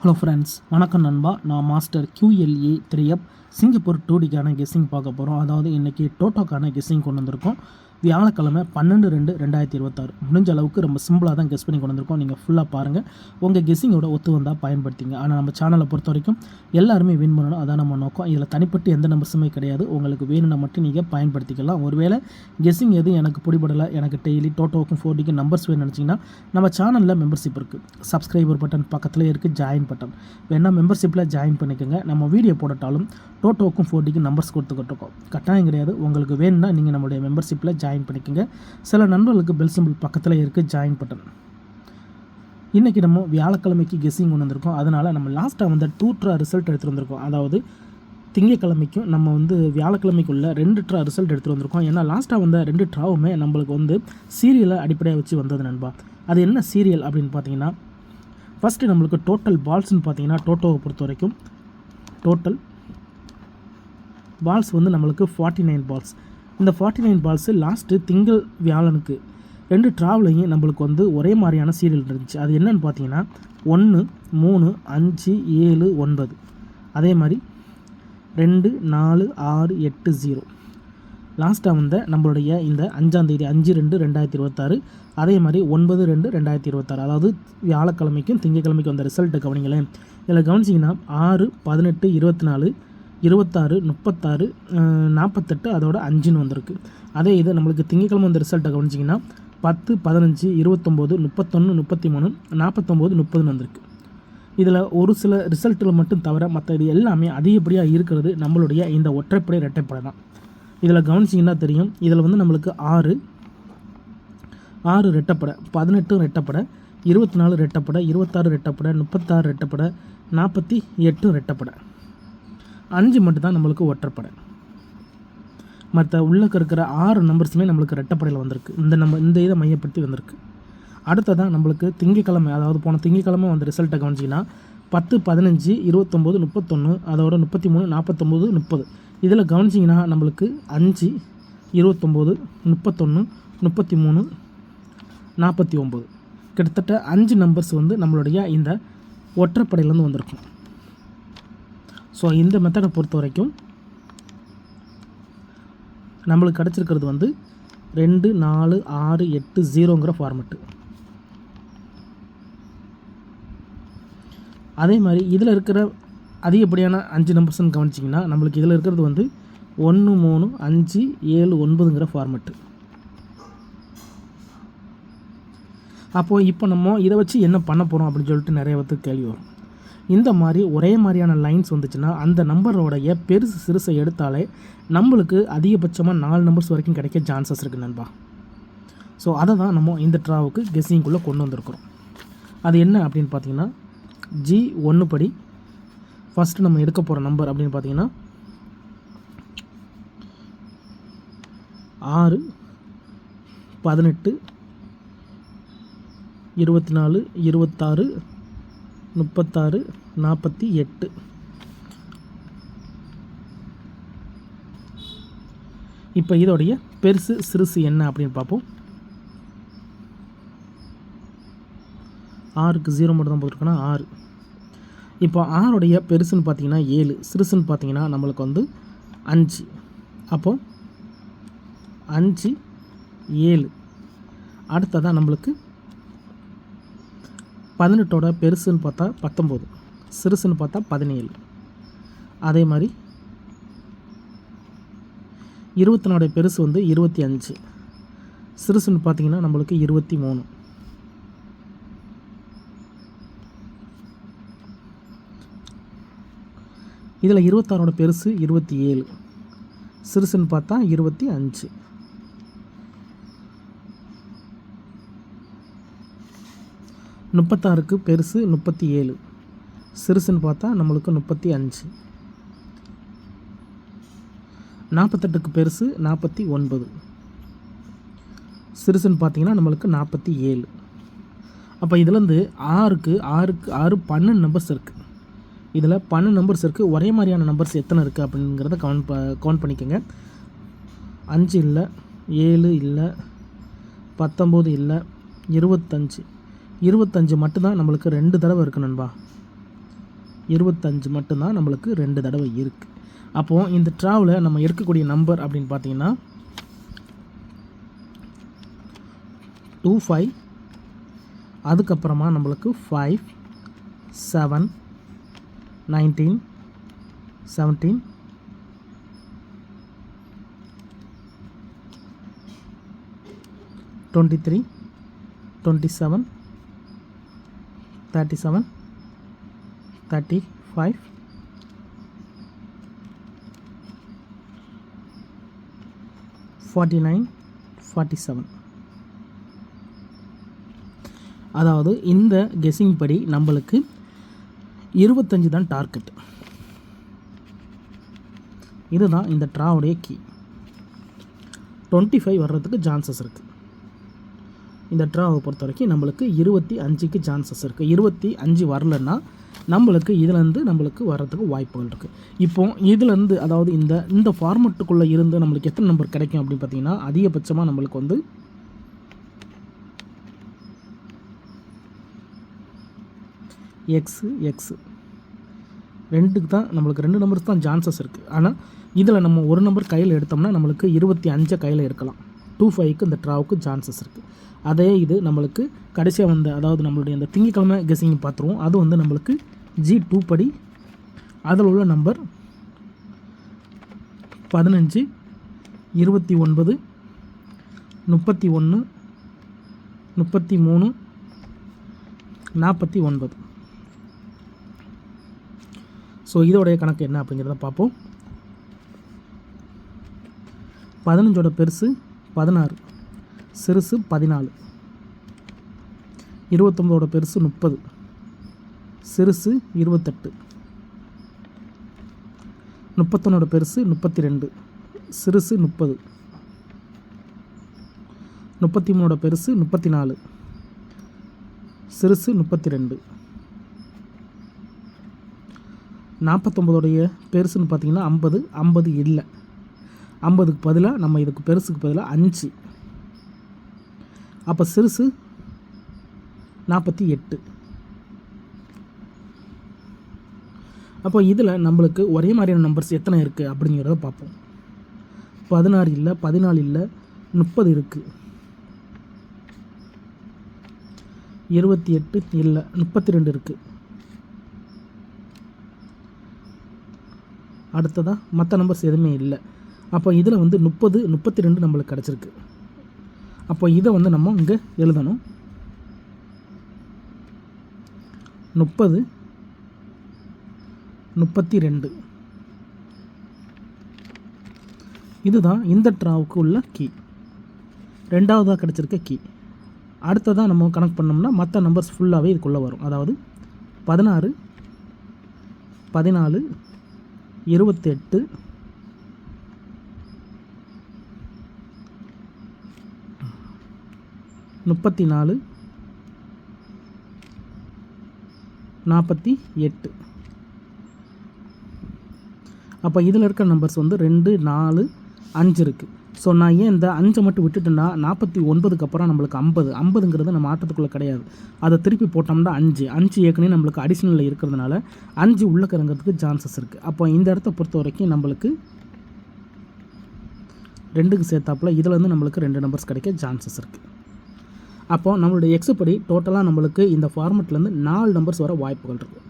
Hello friends, வணக்கம் நண்பா. நான் மாஸ்டர் QLA 3F சிங்கப்பூர் 2Dக்கான கெஸ்ஸிங் பார்க்க போகிறோம். அதாவது இன்றைக்கி டோட்டோக்கான கெஸ்ஸிங் கொண்டு வந்திருக்கோம். வியாழக்கிழமை 12/2/2026. முடிஞ்ச அளவுக்கு ரொம்ப சிம்பிளாக தான் கெஸ் பண்ணி கொண்டு வந்திருக்கோம். நீங்கள் ஃபுல்லாக பாருங்கள். உங்கள் கெஸ்ஸிங்கோட ஒத்து வந்தால் பயன்படுத்திங்க. ஆனால் நம்ம சேனலை பொறுத்த வரைக்கும் எல்லாருமே வின் பண்ணணும், அதான் நம்ம நோக்கம். இதில் தனிப்பட்டு எந்த நம்பர்ஸுமே கிடையாது. உங்களுக்கு வேணும்னா மட்டும் நீங்கள் பயன்படுத்திக்கலாம். ஒருவேளை கெஸ்ஸிங் எதுவும் எனக்கு பிடிபடலை, எனக்கு டெய்லி டோட்டோவுக்கும் 4Dக்கும் நம்பர்ஸ் வேணும்னு நினச்சிங்கன்னா நம்ம சேனலில் மெம்பர்ஷிப் இருக்குது. சப்ஸ்கிரைபர் பட்டன் பக்கத்தில் இருக்குது, ஜாயின் பட்டன் வேணால் மெம்பர்ஷிப்பில் ஜாயின் பண்ணிக்கோங்க. நம்ம வீடியோ போடட்டாலும் டோட்டோவுக்கும் 4Dக்கும் நம்பர்ஸ் கொடுத்துக்கிட்டோம். கட்டாயம் கிடையாது. உங்களுக்கு வேணும்னா நீங்கள் நம்மளுடைய மெம்பர்ஷிப்பில் ஜாயின் பண்ணிக்கோங்க. சில நண்பர்களுக்கு பெல் சிம்பிள் பக்கத்தில் இருக்குது, ஜாயின் பட்டன். இன்றைக்கி நம்ம வியாழக்கிழமைக்கு கெஸ்ஸிங் கொண்டு வந்திருக்கோம். அதனால் நம்ம லாஸ்ட்டாக வந்து 2 ட்ரா ரிசல்ட் எடுத்துகிட்டு வந்திருக்கோம். அதாவது திங்கக்கிழமைக்கும் நம்ம வந்து வியாழக்கிழமைக்குள்ள 2 ட்ரா ரிசல்ட் எடுத்துகிட்டு வந்திருக்கோம். ஏன்னா லாஸ்ட்டாக வந்த 2 ட்ராவுமே நம்மளுக்கு வந்து சீரியலை அடிப்படையாக வச்சு வந்தது நண்பா. அது என்ன சீரியல் அப்படின்னு பார்த்தீங்கன்னா, ஃபஸ்ட்டு நம்மளுக்கு டோட்டல் பால்ஸ்ன்னு பார்த்தீங்கன்னா, டோட்டோவை பொறுத்த வரைக்கும் டோட்டல் பால்ஸ் வந்து நம்மளுக்கு 49 பால்ஸ். இந்த 49 பால்ஸு லாஸ்ட்டு திங்கள் வியாழனுக்கு 2 ட்ராவலையும் நம்மளுக்கு வந்து ஒரே மாதிரியான சீரியல் இருந்துச்சு. அது என்னென்னு பார்த்தீங்கன்னா 1, 3, 5, 7, 9. அதே மாதிரி 2, 4, 6, 8, 0. லாஸ்ட்டாக வந்த நம்மளுடைய இந்த 5ஆம் தேதி 5/2/2026. அதே மாதிரி 9/2/2026. அதாவது வியாழக்கிழமைக்கும் திங்கக்கிழமைக்கும் வந்த ரிசல்ட்டை கவனிங்களேன். இதில் கவனிச்சிங்கன்னா 6, 18, 24, 26, 36, 48, அதோட 5ன்னு வந்திருக்கு. அதே இது நம்மளுக்கு திங்கக்கிழமை வந்த ரிசல்ட்டை கவனிச்சிங்கன்னா 10, 15, 29, 31, 33, 49, 30ன்னு வந்திருக்கு. இதில் ஒரு சில ரிசல்ட்டில் மட்டும் தவிர மற்ற இது எல்லாமே அதிகப்படியாக இருக்கிறது நம்மளுடைய இந்த ஒற்றைப்படை இரட்டைப்படை தான். இதில் கவனிச்சிங்கன்னா தெரியும். இதில் வந்து நம்மளுக்கு 6 ரெட்டப்படை, 18 ரெட்டப்படை, 24 ரெட்டப்படை, 26 ரெட்டப்படை, 36 ரெட்டப்படை, 48 ரெட்டப்படை, 5 மட்டும் தான் நம்மளுக்கு ஒற்றைப்படை. மற்ற உள்ளக்க இருக்கிற 6 நம்பர்ஸுமே நம்மளுக்கு ரெட்டப்படையில் வந்திருக்கு. இந்த இதை மையப்படுத்தி வந்திருக்கு. அடுத்ததான் நம்மளுக்கு திங்கக்கிழமை, அதாவது போன திங்கக்கிழமை வந்த ரிசல்ட்டை கவனிச்சிங்கன்னா 10, 15, 29, 31, அதோட 33, 49, 30. இதில் கவனிச்சிங்கன்னா நம்மளுக்கு 5, 29, 31, 33, 49. கிட்டத்தட்ட 5 நம்பர்ஸ் வந்து நம்மளுடைய இந்த ஒற்றைப்படையிலேருந்து வந்திருக்கும். ஸோ இந்த மெத்தடை பொறுத்த வரைக்கும் நம்மளுக்கு கிடச்சிருக்கிறது வந்து 2, 4, 6, 8, 0ங்கிற ஃபார்மெட்டு. அதே மாதிரி இதில் இருக்கிற அதிகப்படியான 5 நம்பர்ஸ்ன்னு கவனிச்சிங்கன்னா நம்மளுக்கு இதில் இருக்கிறது வந்து 1, 3, 5, 7, 9ங்கிற ஃபார்மெட்டு. அப்போது இப்போ நம்ம இதை வச்சு என்ன பண்ண போகிறோம் அப்படின்னு சொல்லிட்டு நிறைய பேருக்கு கேள்வி வரும். இந்த மாதிரி ஒரே மாதிரியான லைன்ஸ் வந்துச்சுன்னா அந்த நம்பரோடைய பெருசு சிறுசை எடுத்தாலே நம்மளுக்கு அதிகபட்சமாக 4 நம்பர்ஸ் வரைக்கும் கிடைக்க சான்சஸ் இருக்குது நண்பா. ஸோ அதை தான் நம்ம இந்த ட்ராவுக்கு கெஸ்ஸிங்குள்ளே கொண்டு வந்திருக்கிறோம். அது என்ன அப்படின்னு பார்த்தீங்கன்னா, G1 படி ஃபஸ்ட்டு நம்ம எடுக்க போகிற நம்பர் அப்படின்னு பார்த்தீங்கன்னா 6, 18, 24, 26, 36, 48. இப்போ இதோடைய பெருசு சிறுசு என்ன அப்படின்னு பார்ப்போம். 6க்கு 0 மட்டும் தான் போட்டிருக்கோன்னா 6. இப்போ 6உடைய பெருசுன்னு பார்த்தீங்கன்னா 7, சிறுசுன்னு பார்த்தீங்கன்னா நம்மளுக்கு வந்து 5. அப்போது 5, 7. அடுத்ததான் நம்மளுக்கு 18ஓட பெருசுன்னு பார்த்தா 19, சிறுசுன்னு பார்த்தா 17. அதே மாதிரி 24ஓட பெருசு வந்து 25, சிறுசுன்னு பார்த்தீங்கன்னா நம்மளுக்கு 23. இதில் 26ஓட பெருசு 27, சிறுசுன்னு பார்த்தா 25. 36க்கு பெருசு 37, சிறுசுன்னு பார்த்தா நம்மளுக்கு 35. 48க்கு பெருசு 49, சிறுசுன்னு பார்த்தீங்கன்னா நம்மளுக்கு 47. அப்போ இதுலேருந்து 6க்கு 12 நம்பர்ஸ் இருக்குது. இதில் 12 நம்பர்ஸ் இருக்குது. ஒரே மாதிரியான நம்பர்ஸ் எத்தனை இருக்குது அப்படிங்கிறத கவுண்ட் பண்ணிக்கோங்க. 5 இல்லை, 7 இல்லை, 19 இல்லை, 25 மட்டும்தான் நம்மளுக்கு 2 தடவை இருக்குது நண்பா. 25 மட்டும்தான் நம்மளுக்கு 2 தடவை இருக்குது. அப்போது இந்த ட்ராவில் நம்ம எடுக்கக்கூடிய நம்பர் அப்படின்னு பார்த்தீங்கன்னா 25, அதுக்கப்புறமா நம்மளுக்கு 5, 7, 19, 17, 23, 27, 37, 35, 49, 47. அதாவது இந்த கெஸ்ஸிங் படி நம்மளுக்கு 25 தான் டார்கெட். இதுதான் இந்த ட்ராவுடைய கீ. 25 வர்றதுக்கு சான்சஸ் இருக்குது. இந்த ட்ராவை பொறுத்த வரைக்கும் நம்மளுக்கு 25க்கு சான்சஸ் இருக்குது. 25 வரலன்னா நம்மளுக்கு இதுலேருந்து நம்மளுக்கு வர்றதுக்கு வாய்ப்புகள் இருக்குது. இப்போது இதுலேருந்து அதாவது இந்த ஃபார்மெட்டுக்குள்ளே இருந்து நம்மளுக்கு எத்தனை நம்பர் கிடைக்கும் அப்படின்னு பார்த்தீங்கன்னா அதிகபட்சமாக நம்மளுக்கு வந்து எக்ஸு ரெண்டுக்கு தான் நம்மளுக்கு 2 நம்பர்ஸ் தான் சான்சஸ் இருக்குது. ஆனால் இதில் நம்ம ஒரு நம்பர் கையில் எடுத்தோம்னா நம்மளுக்கு 25 கையில் எடுக்கலாம். 25க்கு இந்த ட்ராவுக்கு சான்சஸ் இருக்குது. அதே இது நம்மளுக்கு கடைசியாக வந்த அதாவது நம்மளுடைய அந்த திங்கக்கிழமை கெஸ்ஸிங் பார்த்துருவோம். அது வந்து நம்மளுக்கு G2 படி அதில் உள்ள நம்பர் 15, 29, 31, 33, 49. ஸோ இதோடைய கணக்கு என்ன அப்படிங்கிறத பார்ப்போம். 15ஓட பெருசு 16, சிறுசு 14, 29ஓட பெருசு 30, சிறுசு 28, 31ஓட பெருசு 32, சிறுசு 30, 33ஓட பெருசு 34, சிறுசு 32, 49ஓடைய பெருசுன்னு பார்த்தீங்கன்னா 50 இல்லை. 50க்கு பதிலாக நம்ம இதுக்கு பெருசுக்கு பதிலாக 5. அப்போ சிறுசு 48. அப்போ இதில் நம்மளுக்கு ஒரே மாதிரியான நம்பர்ஸ் எத்தனை இருக்குது அப்படிங்கிறத பார்ப்போம். 16 இல்லை, 14 இல்லை, 30 இருக்குது. 28 இல்லை, 32 இருக்குது. அடுத்ததாக மற்ற நம்பர்ஸ் எதுவுமே இல்லை. அப்போ இதில் வந்து 30, 32 நம்மளுக்கு கிடச்சிருக்கு. அப்போ இதை வந்து நம்ம இங்கே எழுதணும். 30, 32. இதுதான் இந்த ட்ராவுக்கு உள்ள கீ. ரெண்டாவதாக கிடச்சிருக்க கீ. அடுத்ததாக நம்ம கனெக்ட் பண்ணோம்னா மற்ற நம்பர்ஸ் ஃபுல்லாகவே இதுக்குள்ளே வரும். அதாவது 16, 14, 28, 34, 48. அப்போ இதில் இருக்கிற நம்பர்ஸ் வந்து 2, 4, 5 இருக்குது. ஸோ நான் ஏன் இந்த 5 மட்டும் விட்டுட்டேன்னா 49க்கு அப்புறம் நம்மளுக்கு 50ங்கிறது நம்ம ஆட்டத்துக்குள்ளே கிடையாது. அதை திருப்பி போட்டோம்னா 5 ஏற்கனவே நம்மளுக்கு அடிஷ்னலில் இருக்கிறதுனால 5 உள்ளே இறங்கிறதுக்கு சான்சஸ் இருக்குது. அப்போ இந்த இடத்த பொறுத்த வரைக்கும் நம்மளுக்கு 2க்கு சேர்த்தாப்பில் இதில் வந்து நம்மளுக்கு 2 நம்பர்ஸ் கிடைக்க சான்சஸ் இருக்குது. அப்போது நம்மளுடைய எக்ஸுப்படி டோட்டலாக நம்மளுக்கு இந்த ஃபார்மெட்லேருந்து 4 நம்பர்ஸ் வர வாய்ப்புகள் இருக்குது.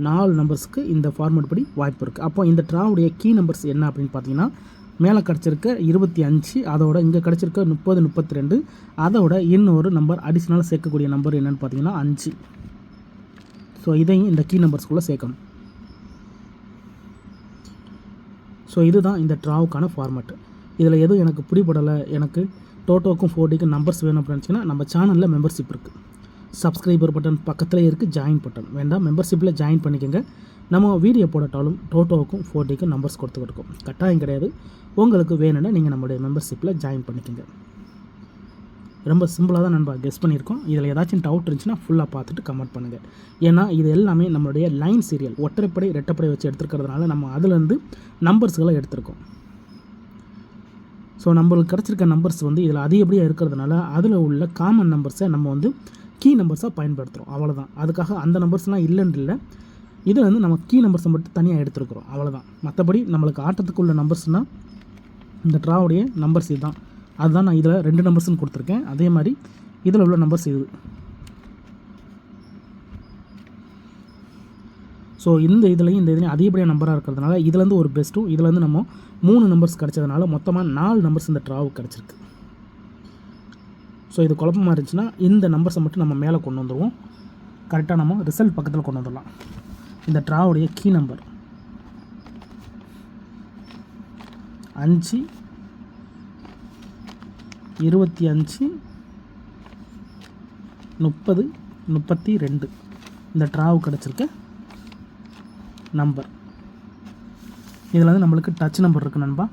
4 நம்பர்ஸ்க்கு இந்த ஃபார்மெட் படி வாய்ப்பு இருக்குது. அப்போ இந்த ட்ராவுடைய கீ நம்பர்ஸ் என்ன அப்படின்னு பார்த்தீங்கன்னா மேலே கிடச்சிருக்க 25, அதோட இங்கே கிடச்சிருக்க 30, 32, அதோட இன்னொரு நம்பர் அடிஷ்னலாக சேர்க்கக்கூடிய நம்பர் என்னென்னு பார்த்தீங்கன்னா 5. ஸோ இதையும் இந்த கீ நம்பர்ஸ்குள்ளே சேர்க்கணும். ஸோ இதுதான் இந்த ட்ராவுக்கான ஃபார்மெட்டு. இதில் எதுவும் எனக்கு பிடிபடலை, எனக்கு டோட்டோக்கும் 4Dக்கும் நம்பர்ஸ் வேணும் அப்படின்னா நம்ம சேனலில் மெம்பர்ஷிப் இருக்குது. சப்ஸ்கிரைபர் பட்டன் பக்கத்தில் இருக்குது, ஜாயின் பட்டன் வேண்டாம், மெம்பர்ஷிப்பில் ஜாயின் பண்ணிக்கோங்க. நம்ம வீடியோ போடட்டாலும் டோட்டோவுக்கும் 4Dக்கும் நம்பர்ஸ் கொடுத்துக்கிட்டு இருக்கோம். கட்டாயம் கிடையாது. உங்களுக்கு வேணும்னா நீங்கள் நம்மளுடைய மெம்பர்ஷிப்பில் ஜாயின் பண்ணிக்கோங்க. ரொம்ப சிம்பிளாக தான் நம்ம கெஸ் பண்ணியிருக்கோம். இதில் ஏதாச்சும் டவுட் இருந்துச்சுன்னா ஃபுல்லாக பார்த்துட்டு கமெண்ட் பண்ணுங்கள். ஏன்னா இது எல்லாமே நம்மளுடைய லைன் சீரியல் ஒற்றைப்படை ரெட்டைப்படை வச்சு எடுத்துருக்கிறதுனால நம்ம அதுலேருந்து நம்பர்ஸ்களை எடுத்திருக்கோம். ஸோ நம்மளுக்கு கிடச்சிருக்க நம்பர்ஸ் வந்து இதில் அதிகப்படியாக இருக்கிறதுனால அதில் உள்ள காமன் நம்பர்ஸை நம்ம வந்து கீ நம்பர்ஸாக பயன்படுத்துகிறோம். அவ்வளோதான். அதுக்காக அந்த நம்பர்ஸ்லாம் இல்லைன்னு இல்லை. இதில் வந்து நம்ம கீ நம்பர்ஸை மட்டும் தனியாக எடுத்துருக்குறோம், அவ்வளோதான். மற்றபடி நம்மளுக்கு ஆட்டத்துக்குள்ள நம்பர்ஸ்னால் இந்த ட்ராவுடைய நம்பர்ஸ் இதுதான். அதுதான் நான் இதில் 2 நம்பர்ஸ்னு கொடுத்துருக்கேன். அதே மாதிரி இதில் உள்ள நம்பர்ஸ் இது. ஸோ இந்த இதுலேயும் அதிகப்படியான நம்பராக இருக்கிறதுனால இதுலேருந்து ஒரு பெஸ்ட்டும், இதுலேருந்து நம்ம 3 நம்பர்ஸ் கிடச்சதுனால மொத்தமாக 4 நம்பர்ஸ் இந்த ட்ராவுக்கு கிடச்சிருக்கு. ஸோ இது குழப்பமாக இருந்துச்சுன்னா இந்த நம்பர்ஸை மட்டும் நம்ம மேலே கொண்டு வந்துடுவோம். கரெக்டாக நம்ம ரிசல்ட் பக்கத்தில் கொண்டு வந்துடலாம். இந்த ட்ராவுடைய கீ நம்பர் 5 25 30 32 இந்த ட்ராவு கிடச்சிருக்க நம்பர். இதில் வந்து நம்மளுக்கு டச் நம்பர் இருக்குது நண்பா.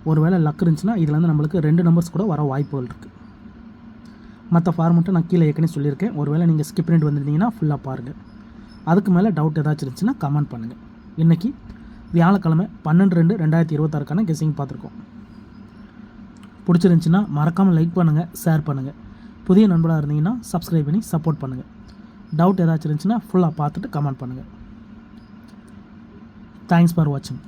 ஒரு வேளை லக் இருந்துச்சுன்னா இதில் வந்து நம்மளுக்கு 2 நம்பர்ஸ் கூட வர வாய்ப்புகள் இருக்குது. மற்ற ஃபார்மெட்டை நான் கீழே ஏற்கனவே சொல்லியிருக்கேன். ஒரு வேளை நீங்கள் ஸ்கிப் பண்ணிட்டு வந்துருந்தீங்கன்னா ஃபுல்லாக பாருங்கள். அதுக்கு மேலே டவுட் ஏதாச்சும் இருந்துச்சுன்னா கமெண்ட் பண்ணுங்கள். இன்றைக்கி வியாழக்கிழமை 12/2/2026க்கான கெஸ்ஸிங் பார்த்துருக்கோம். பிடிச்சிருந்துச்சின்னா மறக்காமல் லைக் பண்ணுங்கள், ஷேர் பண்ணுங்கள். புதிய நண்பராக இருந்தீங்கன்னா சப்ஸ்கிரைப் பண்ணி சப்போர்ட் பண்ணுங்கள். டவுட் ஏதாச்சும் இருந்துச்சுன்னா ஃபுல்லாக பார்த்துட்டு கமெண்ட் பண்ணுங்கள். தேங்க்ஸ் ஃபார் வாட்சிங்.